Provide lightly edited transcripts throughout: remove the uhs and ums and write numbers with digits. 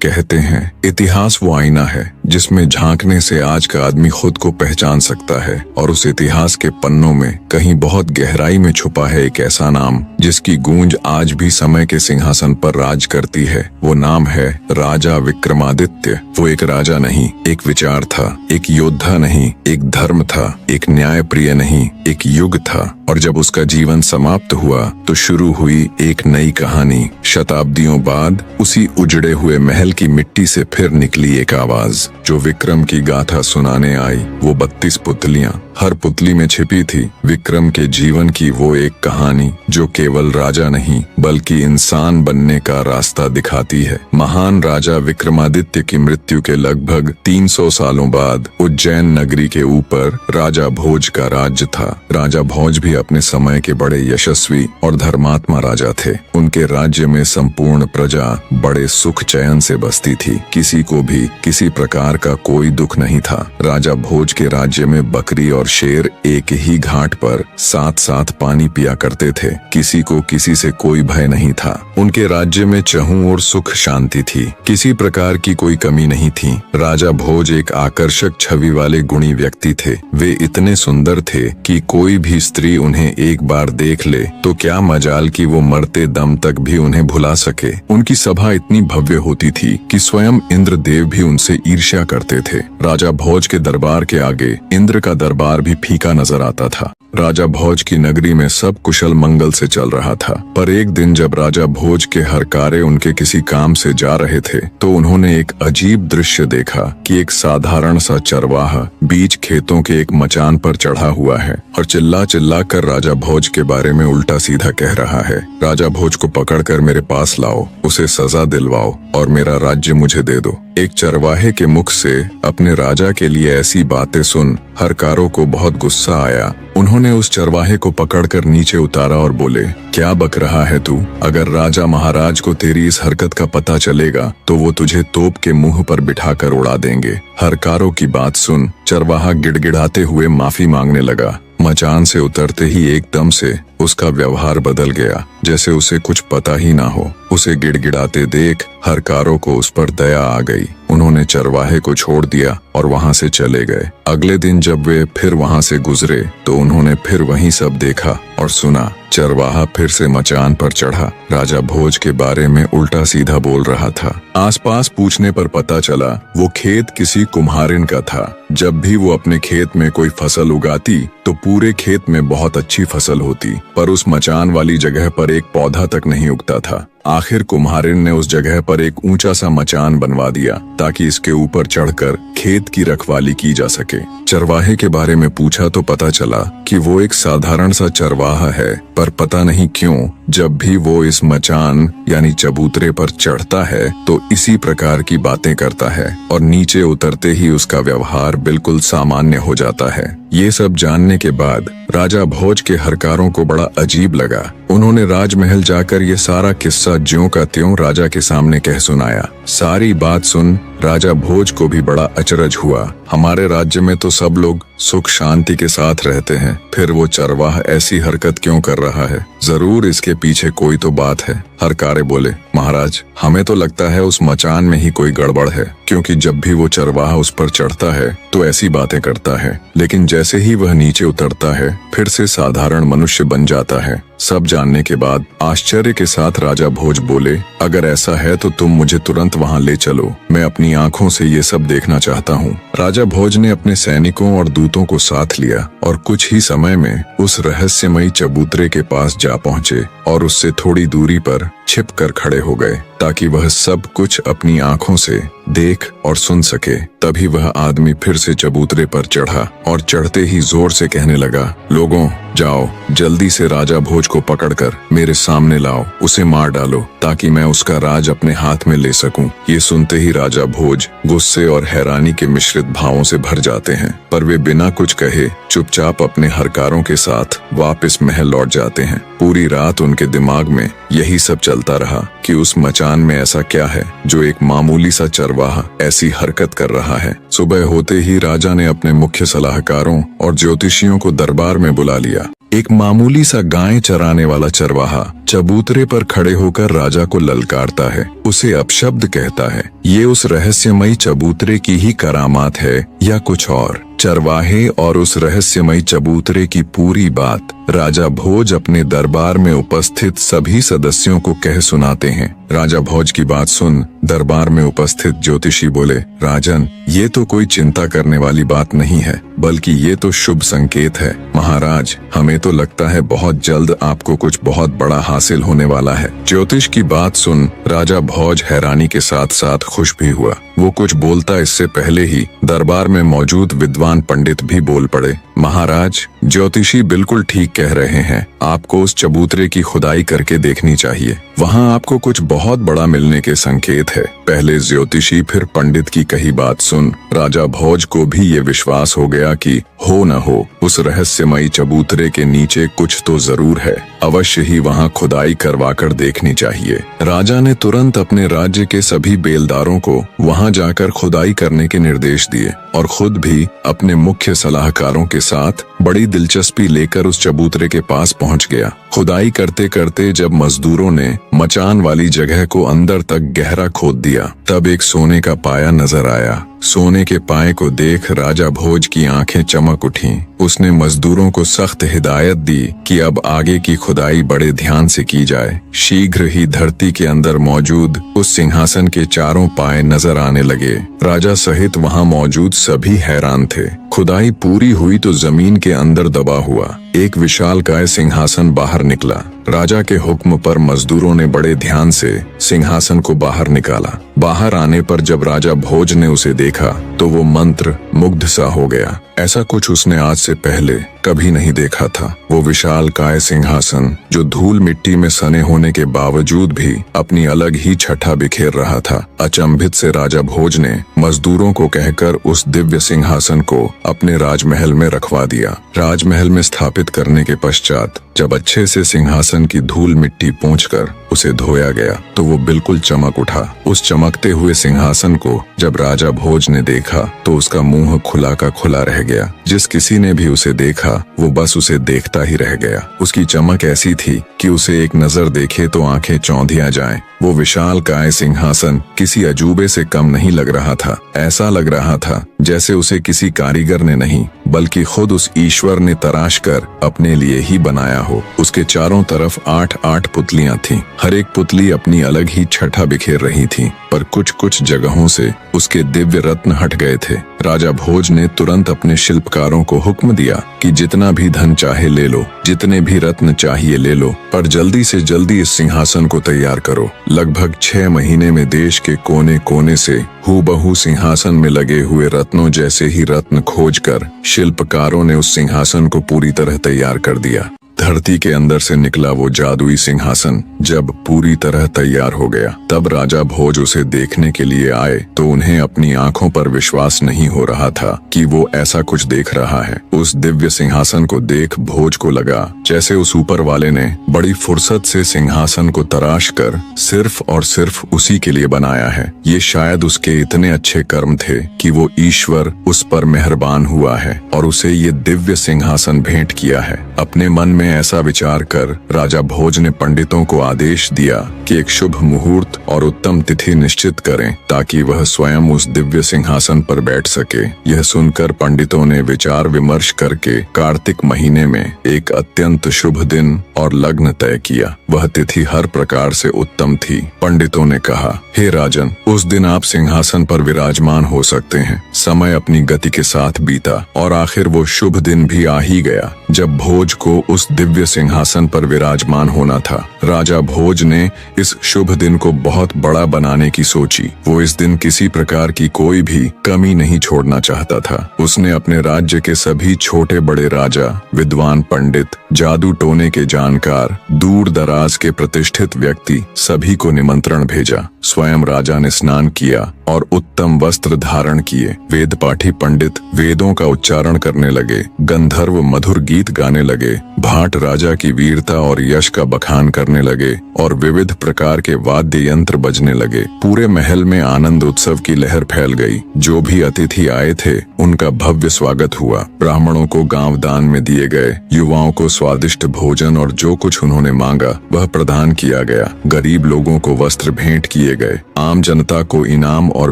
कहते हैं इतिहास वो आईना है जिसमें झांकने से आज का आदमी खुद को पहचान सकता है, और उस इतिहास के पन्नों में कहीं बहुत गहराई में छुपा है एक ऐसा नाम जिसकी गूंज आज भी समय के सिंहासन पर राज करती है। वो नाम है राजा विक्रमादित्य। वो एक राजा नहीं, एक विचार था, एक योद्धा नहीं, एक धर्म था, एक न्याय प्रिय नहीं, एक युग था। और जब उसका जीवन समाप्त हुआ तो शुरू हुई एक नई कहानी। शताब्दियों बाद उसी उजड़े हुए महल की मिट्टी से फिर निकली एक आवाज जो विक्रम की गाथा सुनाने आई। वो 32 पुतलियां, हर पुतली में छिपी थी विक्रम के जीवन की वो एक कहानी जो केवल राजा नहीं बल्कि इंसान बनने का रास्ता दिखाती है। महान राजा विक्रमादित्य की मृत्यु के लगभग 300 सालों बाद उज्जैन नगरी के ऊपर राजा भोज का राज्य था। राजा भोज भी अपने समय के बड़े यशस्वी और धर्मात्मा राजा थे। उनके राज्य में संपूर्ण प्रजा बड़े सुख चैन से बसती थी। किसी को भी किसी प्रकार का कोई दुख नहीं था। राजा भोज के राज्य में बकरी और शेर एक ही घाट पर साथ साथ पानी पिया करते थे। किसी को किसी से कोई भय नहीं था। उनके राज्य में चहुं और सुख शांति थी। किसी प्रकार की कोई कमी नहीं थी। राजा भोज एक आकर्षक छवि वाले गुणी व्यक्ति थे। वे इतने सुंदर थे कि कोई भी स्त्री उन्हें एक बार देख ले तो क्या मजाल कि वो मरते दम तक भी उन्हें भुला सके। उनकी सभा इतनी भव्य होती थी कि स्वयं इंद्रदेव भी उनसे ईर्ष्या करते थे। राजा भोज के दरबार के आगे इंद्र का दरबार भी फीका नजर आता था। राजा भोज की नगरी में सब कुशल मंगल से चल रहा था, पर एक दिन जब राजा भोज के हरकारे उनके किसी काम से जा रहे थे तो उन्होंने एक अजीब दृश्य देखा कि एक साधारण सा चरवाहा बीच खेतों के एक मचान पर चढ़ा हुआ है और चिल्ला चिल्ला कर राजा भोज के बारे में उल्टा सीधा कह रहा है। राजा भोज को पकड़कर मेरे पास लाओ, उसे सजा दिलवाओ और मेरा राज्य मुझे दे दो। एक चरवाहे के मुख से अपने राजा के लिए ऐसी बातें सुन हरकारों को बहुत गुस्सा आया। उन्होंने उस चरवाहे को पकड़कर नीचे उतारा और बोले, क्या बक रहा है तू? अगर राजा महाराज को तेरी इस हरकत का पता चलेगा तो वो तुझे तोप के मुंह पर बिठाकर उड़ा देंगे। हरकारों की बात सुन चरवाहा गिड़गिड़ाते हुए माफी मांगने लगा। मचान से उतरते ही एकदम से उसका व्यवहार बदल गया, जैसे उसे कुछ पता ही ना हो। उसे गिड़गिड़ाते देख हरकारों को उस पर दया आ गई। उन्होंने चरवाहे को छोड़ दिया और वहां से चले गए। अगले दिन जब वे फिर वहां से गुजरे तो उन्होंने फिर वही सब देखा और सुना। चरवाहा फिर से मचान पर चढ़ा राजा भोज के बारे में उल्टा सीधा बोल रहा था। आसपास पूछने पर पता चला वो खेत किसी कुम्हारिन का था। जब भी वो अपने खेत में कोई फसल उगाती तो पूरे खेत में बहुत अच्छी फसल होती, पर उस मचान वाली जगह पर एक पौधा तक नहीं उगता था। आखिर कुम्हारिन ने उस जगह पर एक ऊंचा सा मचान बनवा दिया ताकि इसके ऊपर चढ़कर खेत की रखवाली की जा सके। चरवाहे के बारे में पूछा तो पता चला कि वो एक साधारण सा चरवाहा है, पर पता नहीं क्यों जब भी वो इस मचान यानी चबूतरे पर चढ़ता है तो इसी प्रकार की बातें करता है और नीचे उतरते ही उसका व्यवहार बिल्कुल सामान्य हो जाता है। ये सब जानने के बाद राजा भोज के हरकारों को बड़ा अजीब लगा। उन्होंने राजमहल जाकर ये सारा किस्सा ज्यों का त्यों राजा के सामने कह सुनाया। सारी बात सुन राजा भोज को भी बड़ा अचरज हुआ। हमारे राज्य में तो सब लोग सुख शांति के साथ रहते हैं, फिर वो चरवाहा ऐसी हरकत क्यों कर रहा है? जरूर इसके पीछे कोई तो बात है। हरकारे बोले, महाराज हमें तो लगता है उस मचान में ही कोई गड़बड़ है, क्योंकि जब भी वो चरवाहा उस पर चढ़ता है तो ऐसी बातें करता है, लेकिन जैसे ही वह नीचे उतरता है फिर से साधारण मनुष्य बन जाता है। सब जानने के बाद आश्चर्य के साथ राजा भोज बोले, अगर ऐसा है तो तुम मुझे तुरंत वहां ले चलो, मैं अपनी आंखों से ये सब देखना चाहता हूँ। राजा भोज ने अपने सैनिकों और दूतों को साथ लिया और कुछ ही समय में उस रहस्यमयी चबूतरे के पास जा पहुँचे और उससे थोड़ी दूरी पर छिप कर खड़े हो गए ताकि वह सब कुछ अपनी आंखों से देख और सुन सके। तभी वह आदमी फिर से चबूतरे पर चढ़ा और चढ़ते ही जोर से कहने लगा, लोगों जाओ जल्दी से राजा भोज को पकड़कर मेरे सामने लाओ, उसे मार डालो ताकि मैं उसका राज अपने हाथ में ले सकूं। ये सुनते ही राजा भोज गुस्से और हैरानी के मिश्रित भावों से भर जाते हैं, पर वे बिना कुछ कहे चुपचाप अपने हरकारों के साथ वापस महल लौट जाते हैं। पूरी रात उनके दिमाग में यही सब चलता रहा कि उस मचान में ऐसा क्या है जो एक मामूली सा चरवाहा ऐसी हरकत कर रहा है। सुबह होते ही राजा ने अपने मुख्य सलाहकारों और ज्योतिषियों को दरबार में बुला लिया। एक मामूली सा गाय चराने वाला चरवाहा चबूतरे पर खड़े होकर राजा को ललकारता है, उसे अपशब्द कहता है। ये उस रहस्यमयी चबूतरे की ही करामात है या कुछ और? चरवाहे और उस रहस्यमयी चबूतरे की पूरी बात राजा भोज अपने दरबार में उपस्थित सभी सदस्यों को कह सुनाते हैं। राजा भोज की बात सुन दरबार में उपस्थित ज्योतिषी बोले, राजन, ये तो कोई चिंता करने वाली बात नहीं है, बल्कि ये तो शुभ संकेत है। महाराज, हमें तो लगता है बहुत जल्द आपको कुछ बहुत बड़ा हासिल होने वाला है। ज्योतिष की बात सुन राजा भोज हैरानी के साथ साथ खुश भी हुआ। वो कुछ बोलता इससे पहले ही दरबार में मौजूद विद्वान पंडित भी बोल पड़े, महाराज, ज्योतिषी बिल्कुल ठीक कह रहे हैं। आपको उस चबूतरे की खुदाई करके देखनी चाहिए। वहाँ आपको कुछ बहुत बड़ा मिलने के संकेत है। पहले ज्योतिषी फिर पंडित की कही बात सुन राजा भोज को भी ये विश्वास हो गया कि हो न हो उस रहस्यमयी चबूतरे के नीचे कुछ तो जरूर है। अवश्य ही वहाँ खुदाई करवाकर देखनी चाहिए। राजा ने तुरंत अपने राज्य के सभी बेलदारों को वहाँ जाकर खुदाई करने के निर्देश दिए और खुद भी अपने मुख्य सलाहकारों के साथ बड़ी दिलचस्पी लेकर उस चबूतरे के पास पहुंच गया। खुदाई करते करते जब मजदूरों ने मचान वाली जगह को अंदर तक गहरा खोद दिया, तब एक सोने का पाया नजर आया। सोने के पाए को देख राजा भोज की आंखें चमक उठीं। उसने मजदूरों को सख्त हिदायत दी कि अब आगे की खुदाई बड़े ध्यान से की जाए। शीघ्र ही धरती के अंदर मौजूद उस सिंहासन के चारों पाए नजर आने लगे। राजा सहित वहां मौजूद सभी हैरान थे। खुदाई पूरी हुई तो जमीन के अंदर दबा हुआ एक विशालकाय सिंहासन बाहर निकला। राजा के हुक्म पर मजदूरों ने बड़े ध्यान से सिंहासन को बाहर निकाला। बाहर आने पर जब राजा भोज ने उसे देखा तो वो मंत्र मुग्ध सा हो गया। ऐसा कुछ उसने आज से पहले कभी नहीं देखा था। वो विशालकाय सिंहासन जो धूल मिट्टी में सने होने के बावजूद भी अपनी अलग ही छठा बिखेर रहा था। अचंभित से राजा भोज ने मजदूरों को कहकर उस दिव्य सिंहासन को अपने राजमहल में रखवा दिया। राजमहल में स्थापित करने के पश्चात जब अच्छे से सिंहासन की धूल मिट्टी पोंछकर उसे धोया गया तो वो बिल्कुल चमक उठा। उस चमकते हुए सिंहासन को जब राजा भोज ने देखा तो उसका मुंह खुला का खुला रह गया। जिस किसी ने भी उसे देखा वो बस उसे देखता ही रह गया। उसकी चमक ऐसी थी कि उसे एक नजर देखे तो आंखें चौंधिया जाएं। वो विशालकाय सिंहासन किसी अजूबे से कम नहीं लग रहा था। ऐसा लग रहा था जैसे उसे किसी कारीगर ने नहीं बल्कि खुद उस ईश्वर ने तराश कर अपने लिए ही बनाया हो। उसके चारों तरफ 8-8 पुतलियां थीं। हर एक पुतली अपनी अलग ही छठा बिखेर रही थी, पर कुछ कुछ जगहों से उसके दिव्य रत्न हट गए थे। राजा भोज ने तुरंत अपने शिल्पकारों को हुक्म दिया कि जितना भी धन चाहे ले लो, जितने भी रत्न चाहिए ले लो, पर जल्दी से जल्दी इस सिंहासन को तैयार करो। लगभग 6 महीने में देश के कोने कोने से हूबहू सिंहासन में लगे हुए रत्नों जैसे ही रत्न खोजकर शिल्पकारों ने उस सिंहासन को पूरी तरह तैयार कर दिया। धरती के अंदर से निकला वो जादुई सिंहासन जब पूरी तरह तैयार हो गया तब राजा भोज उसे देखने के लिए आए तो उन्हें अपनी आंखों पर विश्वास नहीं हो रहा था कि वो ऐसा कुछ देख रहा है। उस दिव्य सिंहासन को देख भोज को लगा जैसे उस ऊपर वाले ने बड़ी फुर्सत से सिंहासन को तराश कर सिर्फ और सिर्फ उसी के लिए बनाया है। ये शायद उसके इतने अच्छे कर्म थे कि वो ईश्वर उस पर मेहरबान हुआ है और उसे ये दिव्य सिंहासन भेंट किया है। अपने मन में ऐसा विचार कर राजा भोज ने पंडितों को आदेश दिया कि एक शुभ मुहूर्त और उत्तम तिथि निश्चित करें ताकि वह स्वयं उस दिव्य सिंहासन पर बैठ सके। यह सुनकर पंडितों ने विचार विमर्श करके कार्तिक महीने में एक अत्यंत शुभ दिन और लग्न तय किया। वह तिथि हर प्रकार से उत्तम थी। पंडितों ने कहा, हे राजन, उस दिन आप सिंहासन पर विराजमान हो सकते हैं। समय अपनी गति के साथ बीता और आखिर वो शुभ दिन भी आ ही गया जब भोज को उस दिव्य सिंहासन पर विराजमान होना था। राजा भोज ने इस शुभ दिन को बहुत बड़ा बनाने की सोची। वो इस दिन किसी प्रकार की कोई भी कमी नहीं छोड़ना चाहता था। उसने अपने राज्य के सभी छोटे बड़े राजा, विद्वान पंडित, जादू टोने के जानकार, दूर दराज के प्रतिष्ठित व्यक्ति सभी को निमंत्रण भेजा। स्वयं राजा ने स्नान किया और उत्तम वस्त्र धारण किए। वेद पाठी पंडित वेदों का उच्चारण करने लगे, गंधर्व मधुर गीत गाने लगे, भाट सम्राट राजा की वीरता और यश का बखान करने लगे और विविध प्रकार के वाद्य यंत्र बजने लगे। पूरे महल में आनंद उत्सव की लहर फैल गई। जो भी अतिथि आए थे उनका भव्य स्वागत हुआ। ब्राह्मणों को गांव दान में दिए गए, युवाओं को स्वादिष्ट भोजन और जो कुछ उन्होंने मांगा वह प्रदान किया गया। गरीब लोगों को वस्त्र भेंट किए गए, आम जनता को इनाम और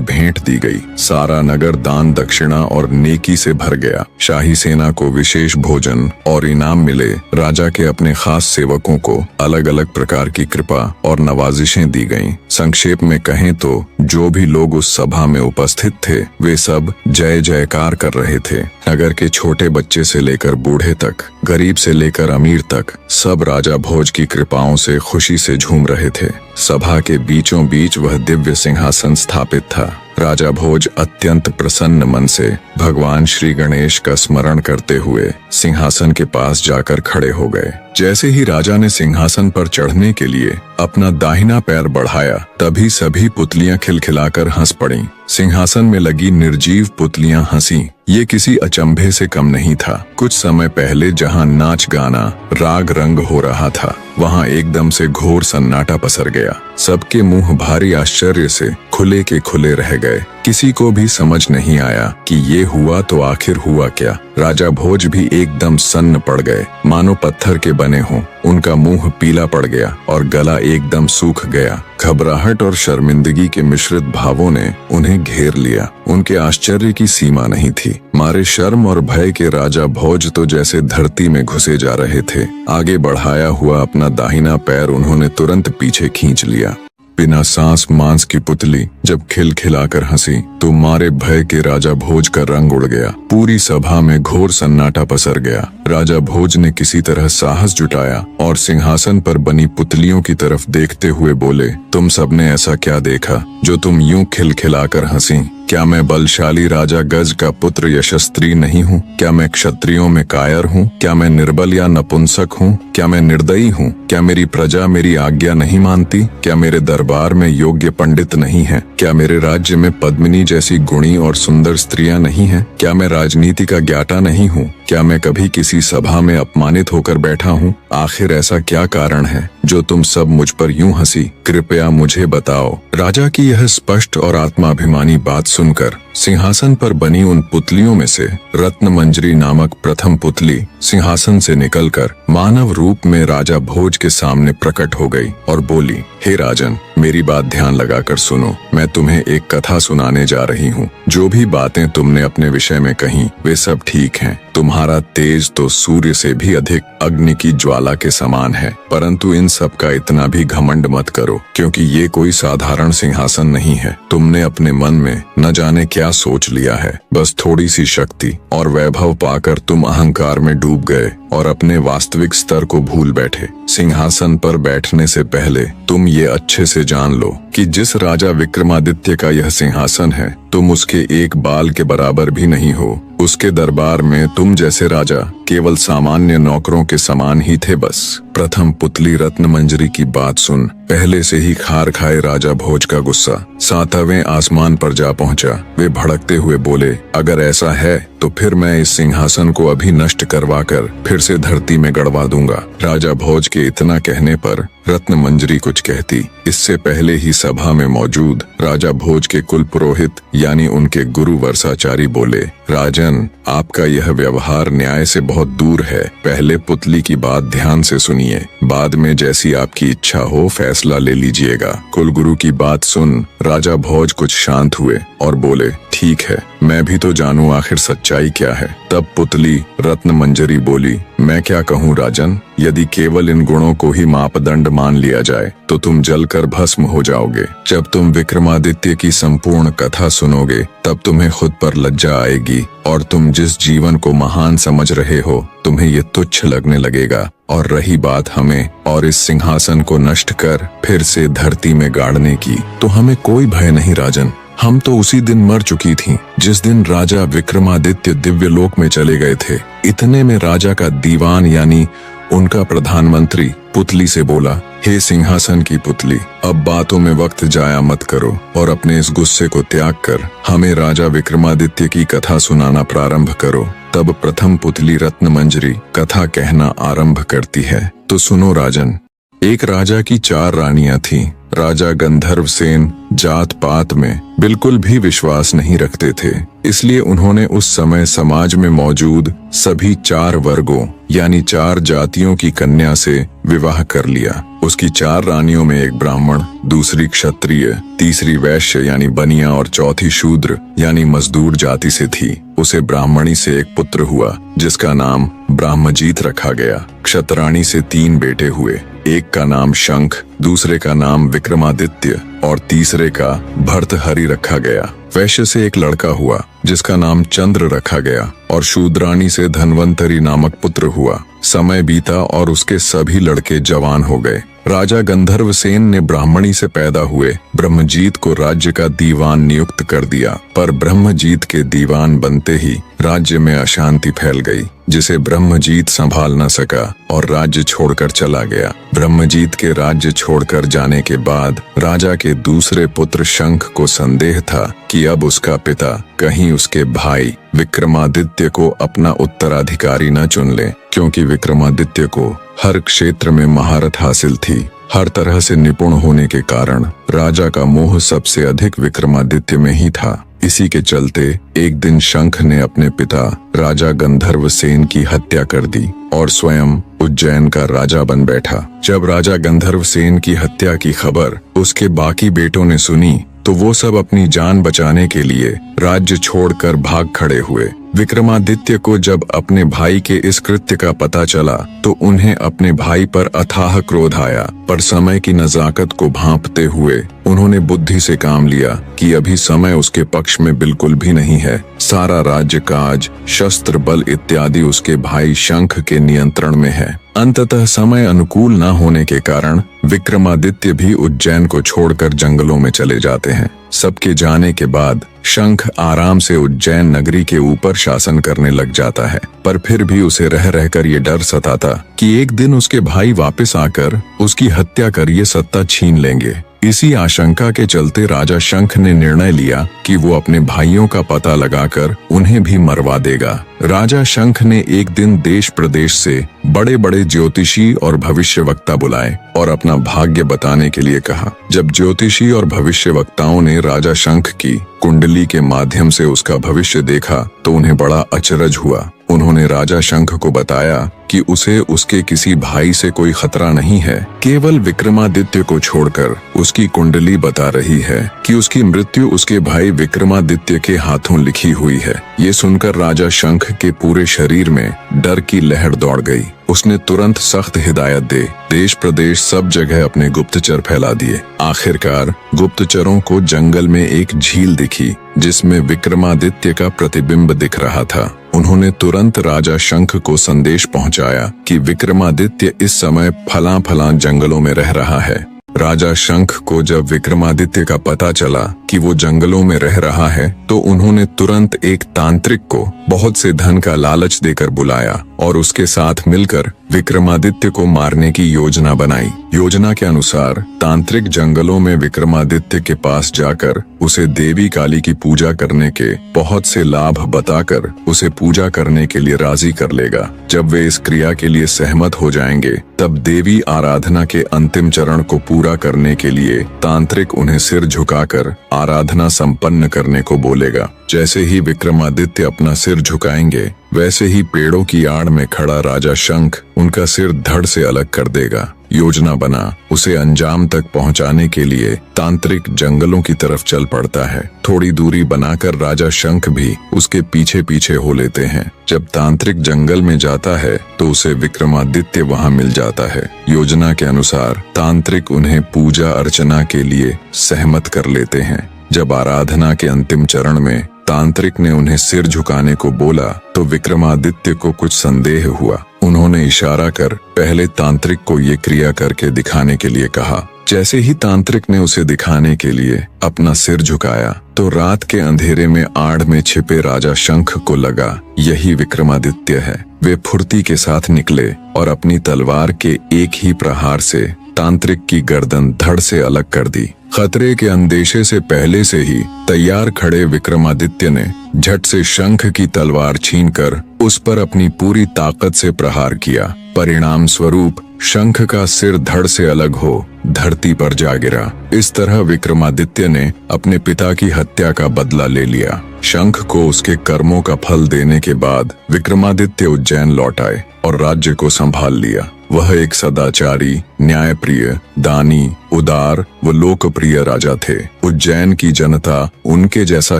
भेंट दी गई। सारा नगर दान दक्षिणा और नेकी से भर गया। शाही सेना को विशेष भोजन और इनाम मिले। राजा के अपने खास सेवकों को अलग अलग प्रकार की कृपा और नवाजिशें दी गईं। संक्षेप में कहें तो जो भी लोग उस सभा में उपस्थित थे वे सब जय जयकार कर रहे थे। नगर के छोटे बच्चे से लेकर बूढ़े तक, गरीब से लेकर अमीर तक, सब राजा भोज की कृपाओं से खुशी से झूम रहे थे। सभा के बीचों बीच वह दिव्य सिंहासन स्थापित था। राजा भोज अत्यंत प्रसन्न मन से भगवान श्री गणेश का स्मरण करते हुए सिंहासन के पास जाकर खड़े हो गए। जैसे ही राजा ने सिंहासन पर चढ़ने के लिए अपना दाहिना पैर बढ़ाया तभी सभी पुतलियां खिलखिलाकर हंस पड़ीं। सिंहासन में लगी निर्जीव पुतलियां हंसी। ये किसी अचंभे से कम नहीं था। कुछ समय पहले जहां नाच गाना राग रंग हो रहा था वहां एकदम से घोर सन्नाटा पसर गया। सबके मुंह भारी आश्चर्य से खुले के खुले रह गए। किसी को भी समझ नहीं आया कि ये हुआ तो आखिर हुआ क्या। राजा भोज भी एकदम सन्न पड़ गए, मानो पत्थर के बने हों। उनका मुंह पीला पड़ गया और गला एकदम सूख गया। घबराहट और शर्मिंदगी के मिश्रित भावों ने उन्हें घेर लिया। उनके आश्चर्य की सीमा नहीं थी। मारे शर्म और भय के राजा भोज तो जैसे धरती में घुसे जा रहे थे। आगे बढ़ाया हुआ अपना दाहिना पैर उन्होंने तुरंत पीछे खींच लिया। बिना सांस मांस की पुतली जब खिलखिलाकर हंसी तो मारे भय के राजा भोज का रंग उड़ गया। पूरी सभा में घोर सन्नाटा पसर गया। राजा भोज ने किसी तरह साहस जुटाया और सिंहासन पर बनी पुतलियों की तरफ देखते हुए बोले, तुम सबने ऐसा क्या देखा जो तुम यूं खिलखिलाकर हंसी? क्या मैं बलशाली राजा गज का पुत्र यशस्वी नहीं हूँ? क्या मैं क्षत्रियों में कायर हूँ? क्या मैं निर्बल या नपुंसक हूँ? क्या मैं निर्दयी हूँ? क्या मेरी प्रजा मेरी आज्ञा नहीं मानती? क्या मेरे दरबार में योग्य पंडित नहीं है? क्या मेरे राज्य में पद्मिनी जैसी गुणी और सुंदर स्त्रियां नहीं हैं? क्या मैं राजनीति का ज्ञाता नहीं हूँ? क्या मैं कभी किसी सभा में अपमानित होकर बैठा हूँ? आखिर ऐसा क्या कारण है जो तुम सब मुझ पर यूं हंसी? कृपया मुझे बताओ। राजा की यह स्पष्ट और आत्माभिमानी बात सुनकर सिंहासन पर बनी उन पुतलियों में से रत्न मंजरी नामक प्रथम पुतली सिंहासन से निकलकर मानव रूप में राजा भोज के सामने प्रकट हो गई और बोली, हे राजन, मेरी बात ध्यान लगाकर सुनो। मैं तुम्हें एक कथा सुनाने जा रही हूँ। जो भी बातें तुमने अपने विषय में कही वे सब ठीक हैं। तुम्हारा तेज तो सूर्य से भी अधिक अग्नि की ज्वाला के समान है, परंतु इन सब का इतना भी घमंड मत करो, क्योंकि ये कोई साधारण सिंहासन नहीं है। तुमने अपने मन में न जाने क्या सोच लिया है। बस थोड़ी सी शक्ति और वैभव पाकर तुम अहंकार में डूब गए और अपने वास्तविक स्तर को भूल बैठे। सिंहासन पर बैठने से पहले तुम ये अच्छे से जान लो कि जिस राजा विक्रमादित्य का यह सिंहासन है तुम उसके एक बाल के बराबर भी नहीं हो। उसके दरबार में तुम जैसे राजा केवल सामान्य नौकरों के समान ही थे बस। प्रथम पुतली रत्न मंजरी की बात सुन पहले से ही खार खाए राजा भोज का गुस्सा 7वें आसमान पर जा पहुंचा। वे भड़कते हुए बोले, अगर ऐसा है तो फिर मैं इस सिंहासन को अभी नष्ट करवाकर फिर से धरती में गड़वा दूंगा। राजा भोज के इतना कहने पर रत्न मंजरी कुछ कहती। इससे पहले ही सभा में मौजूद राजा भोज के कुल पुरोहित यानी उनके गुरु वर्षाचारी बोले, राजन, आपका यह व्यवहार न्याय से बहुत दूर है। पहले पुतली की बात ध्यान से सुनिए, बाद में जैसी आपकी इच्छा हो फैसला ले लीजिएगा। कुलगुरु की बात सुन राजा भोज कुछ शांत हुए और बोले, ठीक है, मैं भी तो जानूं आखिर सच्चाई क्या है। तब पुतली रत्न मंजरी बोली, मैं क्या कहूँ राजन, यदि केवल इन गुणों को ही मापदंड मान लिया जाए तो तुम जलकर भस्म हो जाओगे। जब तुम विक्रमादित्य की संपूर्ण कथा सुनोगे तब तुम्हें खुद पर लज्जा आएगी और तुम जिस जीवन को महान समझ रहे हो तुम्हें ये तुच्छ लगने लगेगा। और रही बात हमें और इस सिंहासन को नष्ट कर फिर से धरती में गाड़ने की, तो हमें कोई भय नहीं राजन। हम तो उसी दिन मर चुकी थीं जिस दिन राजा विक्रमादित्य दिव्य लोक में चले गए थे। इतने में राजा का दीवान यानी उनका प्रधानमंत्री पुतली से बोला, हे सिंहासन की पुतली, अब बातों में वक्त जाया मत करो और अपने इस गुस्से को त्याग कर हमें राजा विक्रमादित्य की कथा सुनाना प्रारंभ करो। तब प्रथम पुतली रत्नमंजरी कथा कहना आरंभ करती है। तो सुनो राजन। एक राजा की 4 रानियां थीं। राजा गंधर्व सेन जात पात में बिल्कुल भी विश्वास नहीं रखते थे, इसलिए उन्होंने उस समय समाज में मौजूद सभी 4 वर्गों यानी 4 जातियों की कन्या से विवाह कर लिया। उसकी 4 रानियों में एक ब्राह्मण, दूसरी क्षत्रिय, तीसरी वैश्य यानी बनिया और चौथी शूद्र यानी मजदूर जाति से थी। उसे ब्राह्मणी से एक पुत्र हुआ जिसका नाम ब्रह्मजीत रखा गया। क्षत्राणी से 3 बेटे हुए, एक का नाम शंख, दूसरे का नाम विक्रमादित्य और तीसरे का भर्तहरि रखा गया। वैश्य से एक लड़का हुआ जिसका नाम चंद्र रखा गया और शूद्राणी से धन्वंतरी नामक पुत्र हुआ। समय बीता और उसके सभी लड़के जवान हो गए। राजा गंधर्व सेन ने ब्राह्मणी से पैदा हुए ब्रह्मजीत को राज्य का दीवान नियुक्त कर दिया, पर ब्रह्मजीत के दीवान बनते ही राज्य में अशांति फैल गई, जिसे ब्रह्मजीत संभाल न सका और राज्य छोड़कर चला गया। ब्रह्मजीत के राज्य छोड़कर जाने के बाद राजा के दूसरे पुत्र शंख को संदेह था कि अब उसका पिता कहीं उसके भाई विक्रमादित्य को अपना उत्तराधिकारी न चुन ले, क्योंकि विक्रमादित्य को हर क्षेत्र में महारत हासिल थी। हर तरह से निपुण होने के कारण राजा का मोह सबसे अधिक विक्रमादित्य में ही था। इसी के चलते एक दिन शंख ने अपने पिता राजा गंधर्व सेन की हत्या कर दी और स्वयं उज्जैन का राजा बन बैठा। जब राजा गंधर्व सेन की हत्या की खबर उसके बाकी बेटों ने सुनी तो वो सब अपनी जान बचाने के लिए राज्य छोड़कर भाग खड़े हुए। विक्रमादित्य को जब अपने भाई के इस कृत्य का पता चला तो उन्हें अपने भाई पर अथाह क्रोध आया, पर समय की नजाकत को भांपते हुए उन्होंने बुद्धि से काम लिया कि अभी समय उसके पक्ष में बिल्कुल भी नहीं है। सारा राज्य काज, शस्त्र बल इत्यादि उसके भाई शंख के नियंत्रण में है। अंततः समय अनुकूल न होने के कारण विक्रमादित्य भी उज्जैन को छोड़कर जंगलों में चले जाते हैं। सबके जाने के बाद शंख आराम से उज्जैन नगरी के ऊपर शासन करने लग जाता है, पर फिर भी उसे रह रहकर ये डर सताता कि एक दिन उसके भाई वापस आकर उसकी हत्या कर ये सत्ता छीन लेंगे। इसी आशंका के चलते राजा शंख ने निर्णय लिया कि वो अपने भाइयों का पता लगाकर उन्हें भी मरवा देगा। राजा शंख ने एक दिन देश प्रदेश से बड़े बड़े ज्योतिषी और भविष्यवक्ता बुलाए और अपना भाग्य बताने के लिए कहा। जब ज्योतिषी और भविष्यवक्ताओं ने राजा शंख की कुंडली के माध्यम से उसका भविष्य देखा तो उन्हें बड़ा अचरज हुआ। उन्होंने राजा शंख को बताया कि उसे उसके किसी भाई से कोई खतरा नहीं है, केवल विक्रमादित्य को छोड़कर उसकी कुंडली बता रही है कि उसकी मृत्यु उसके भाई विक्रमादित्य के हाथों लिखी हुई है। ये सुनकर राजा शंख के पूरे शरीर में डर की लहर दौड़ गई। उसने तुरंत सख्त हिदायत दे देश प्रदेश सब जगह अपने गुप्तचर फैला दिए। आखिरकार गुप्तचरों को जंगल में एक झील दिखी जिसमें विक्रमादित्य का प्रतिबिंब दिख रहा था। उन्होंने तुरंत राजा शंख को संदेश पहुंचाया कि विक्रमादित्य इस समय फलां जंगलों में रह रहा है। राजा शंख को जब विक्रमादित्य का पता चला कि वो जंगलों में रह रहा है तो उन्होंने तुरंत एक तांत्रिक को बहुत से धन का लालच देकर बुलाया और उसके साथ मिलकर विक्रमादित्य को मारने की योजना बनाई। योजना के अनुसार तांत्रिक जंगलों में विक्रमादित्य के पास जाकर उसे देवी काली की पूजा करने के बहुत से लाभ बताकर उसे पूजा करने के लिए राजी कर लेगा। जब वे इस क्रिया के लिए सहमत हो जाएंगे तब देवी आराधना के अंतिम चरण को पूरा करने के लिए तांत्रिक उन्हें सिर झुकाकर आराधना संपन्न करने को बोलेगा। जैसे ही विक्रमादित्य अपना सिर झुकाएंगे वैसे ही पेड़ों की आड़ में खड़ा राजा शंख उनका सिर धड़ से अलग कर देगा। योजना बना उसे अंजाम तक पहुंचाने के लिए तांत्रिक जंगलों की तरफ चल पड़ता है। थोड़ी दूरी बनाकर राजा शंख भी उसके पीछे पीछे हो लेते हैं। जब तांत्रिक जंगल में जाता है तो उसे विक्रमादित्य वहां मिल जाता है। योजना के अनुसार तांत्रिक उन्हें पूजा अर्चना के लिए सहमत कर लेते हैं। जब आराधना के अंतिम चरण में तांत्रिक ने उन्हें सिर झुकाने को बोला तो विक्रमादित्य को कुछ संदेह हुआ। उन्होंने इशारा कर पहले तांत्रिक को ये क्रिया करके दिखाने के लिए कहा। जैसे ही तांत्रिक ने उसे दिखाने के लिए अपना सिर झुकाया तो रात के अंधेरे में आड़ में छिपे राजा शंख को लगा यही विक्रमादित्य है। वे फुर्ती के साथ निकले और अपनी तलवार के एक ही प्रहार से तांत्रिक की गर्दन धड़ से अलग कर दी। खतरे के अंदेशे से पहले से ही तैयार खड़े विक्रमादित्य ने झट से शंख की तलवार छीनकर उस पर अपनी पूरी ताकत से प्रहार किया। परिणाम स्वरूप शंख का सिर धड़ से अलग हो धरती पर जा गिरा। इस तरह विक्रमादित्य ने अपने पिता की हत्या का बदला ले लिया। शंख को उसके कर्मों का फल देने के बाद विक्रमादित्य उज्जैन लौट आए और राज्य को संभाल लिया। वह एक सदाचारी, न्यायप्रिय, दानी, उदार व लोकप्रिय राजा थे। उज्जैन की जनता उनके जैसा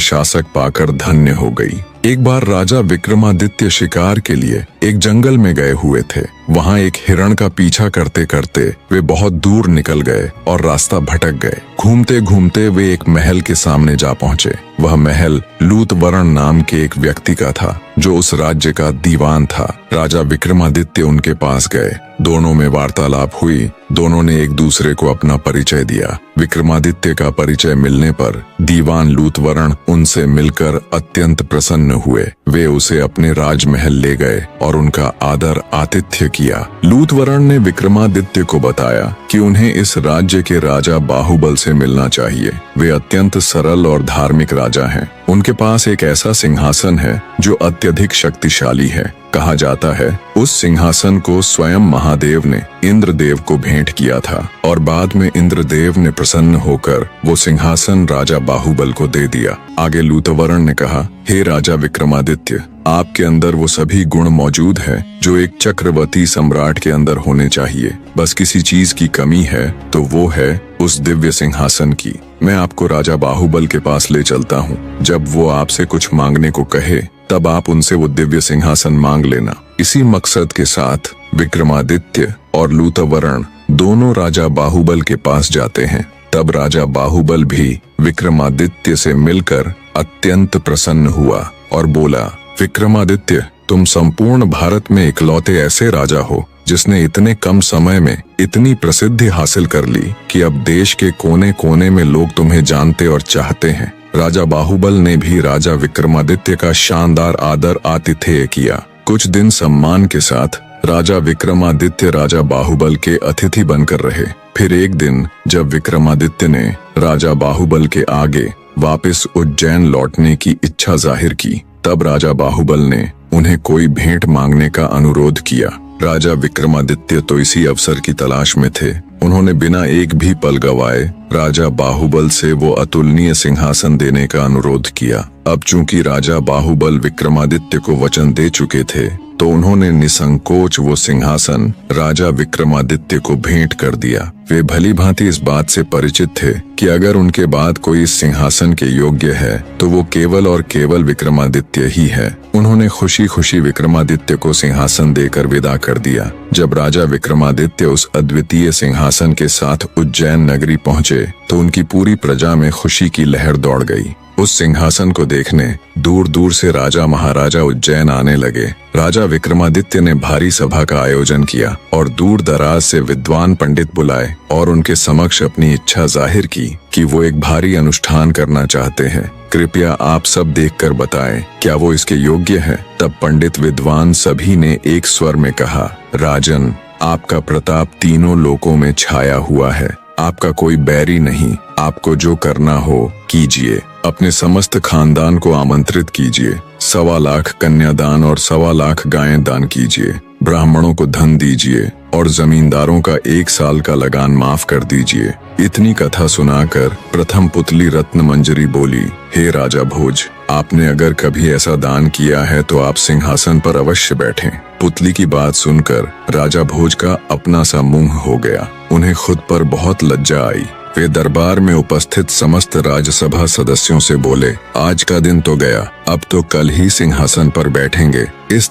शासक पाकर धन्य हो गई। एक बार राजा विक्रमादित्य शिकार के लिए एक जंगल में गए हुए थे। वहां एक हिरण का पीछा करते करते वे बहुत दूर निकल गए और रास्ता भटक गए। घूमते घूमते वे एक महल के सामने जा पहुंचे। वह महल लूतवरण नाम के एक व्यक्ति का था जो उस राज्य का दीवान था। राजा विक्रमादित्य उनके पास गए। दोनों में वार्तालाप हुई। दोनों ने एक दूसरे को अपना परिचय दिया। विक्रमादित्य का परिचय मिलने पर दीवान लूतवरण उनसे मिलकर अत्यंत प्रसन्न हुए। वे उसे अपने राजमहल ले गए और उनका आदर आतिथ्य किया। लूतवरण ने विक्रमादित्य को बताया कि उन्हें इस राज्य के राजा बाहुबल से मिलना चाहिए। वे अत्यंत सरल और धार्मिक राजा हैं। उनके पास एक ऐसा सिंहासन है जो अत्यधिक शक्तिशाली है। कहा जाता है उस सिंहासन को स्वयं महादेव ने इंद्रदेव को भेंट किया था और बाद में इंद्रदेव ने प्रसन्न होकर वो सिंहासन राजा बाहुबल को दे दिया। आगे लूतवरण ने कहा, हे राजा विक्रमादित्य, आपके अंदर वो सभी गुण मौजूद है जो एक चक्रवर्ती सम्राट के अंदर होने चाहिए। बस किसी चीज की कमी है तो वो है उस दिव्य सिंहासन की। मैं आपको राजा बाहुबल के पास ले चलता हूँ। जब वो आपसे कुछ मांगने को कहे तब आप उनसे वो दिव्य सिंहासन मांग लेना। इसी मकसद के साथ विक्रमादित्य और लूतवरण दोनों राजा बाहुबल के पास जाते हैं। तब राजा बाहुबल भी विक्रमादित्य से मिलकर अत्यंत प्रसन्न हुआ और बोला, विक्रमादित्य, तुम संपूर्ण भारत में इकलौते ऐसे राजा हो जिसने इतने कम समय में इतनी प्रसिद्धि हासिल कर ली कि अब देश के कोने कोने में लोग तुम्हें जानते और चाहते हैं। राजा बाहुबल ने भी राजा विक्रमादित्य का शानदार आदर आतिथ्य किया। कुछ दिन सम्मान के साथ राजा विक्रमादित्य राजा बाहुबल के अतिथि बनकर रहे। फिर एक दिन जब विक्रमादित्य ने राजा बाहुबल के आगे वापस उज्जैन लौटने की इच्छा जाहिर की, तब राजा बाहुबल ने उन्हें कोई भेंट मांगने का अनुरोध किया। राजा विक्रमादित्य तो इसी अवसर की तलाश में थे। उन्होंने बिना एक भी पल गवाए राजा बाहुबल से वो अतुलनीय सिंहासन देने का अनुरोध किया। अब चूंकि राजा बाहुबल विक्रमादित्य को वचन दे चुके थे तो उन्होंने निसंकोच वो सिंहासन राजा विक्रमादित्य को भेंट कर दिया। वे भली भांति इस बात से परिचित थे कि अगर उनके बाद कोई इस सिंहासन के योग्य है तो वो केवल और केवल विक्रमादित्य ही है। उन्होंने खुशी खुशी विक्रमादित्य को सिंहासन देकर विदा कर दिया। जब राजा विक्रमादित्य उस अद्वितीय सिंहासन के साथ उज्जैन नगरी पहुंचे तो उनकी पूरी प्रजा में खुशी की लहर दौड़ गई। उस सिंहासन को देखने दूर दूर से राजा महाराजा उज्जैन आने लगे। राजा विक्रमादित्य ने भारी सभा का आयोजन किया और दूर दराज से विद्वान पंडित बुलाए और उनके समक्ष अपनी इच्छा जाहिर की कि वो एक भारी अनुष्ठान करना चाहते हैं। कृपया आप सब देखकर बताएं, क्या वो इसके योग्य है? तब पंडित विद्वान सभी ने एक स्वर में कहा, राजन, आपका प्रताप तीनों लोकों में छाया हुआ है। आपका कोई बैरी नहीं। आपको जो करना हो कीजिए। अपने समस्त खानदान को आमंत्रित कीजिए। 1.25 लाख कन्यादान और 1.25 लाख गायें दान कीजिए। ब्राह्मणों को धन दीजिए और जमींदारों का 1 साल का लगान माफ कर दीजिए। इतनी कथा सुनाकर प्रथम पुतली रत्न मंजरी बोली, हे राजा भोज, आपने अगर कभी ऐसा दान किया है तो आप सिंहासन पर अवश्य बैठें। पुतली की बात सुनकर राजा भोज का अपना सा मुंह हो गया। उन्हें खुद पर बहुत लज्जा आई। वे दरबार में उपस्थित समस्त राज्यसभा सदस्यों से बोले, आज का दिन तो गया, अब तो कल ही सिंहासन पर बैठेंगे। इस